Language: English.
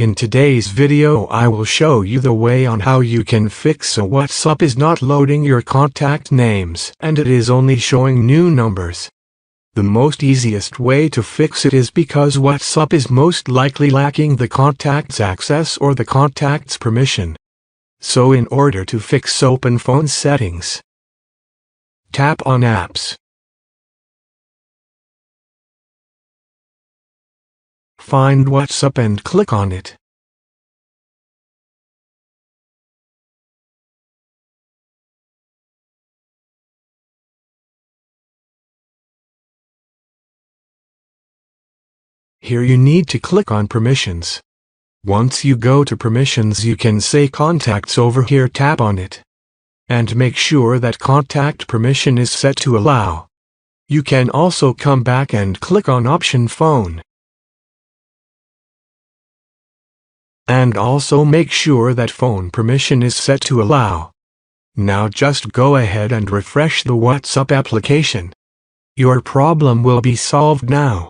In today's video I will show you the way on how you can fix a WhatsApp is not loading your contact names and it is only showing new numbers. The most easiest way to fix it is because WhatsApp is most likely lacking the contacts access or the contacts permission. So in order to fix, open phone settings. Tap on apps. Find WhatsApp and click on it. Here you need to click on permissions. Once you go to permissions, you can say contacts over here, tap on it. And make sure that contact permission is set to allow. You can also come back and click on option phone. And also make sure that phone permission is set to allow. Now just go ahead and refresh the WhatsApp application. Your problem will be solved now.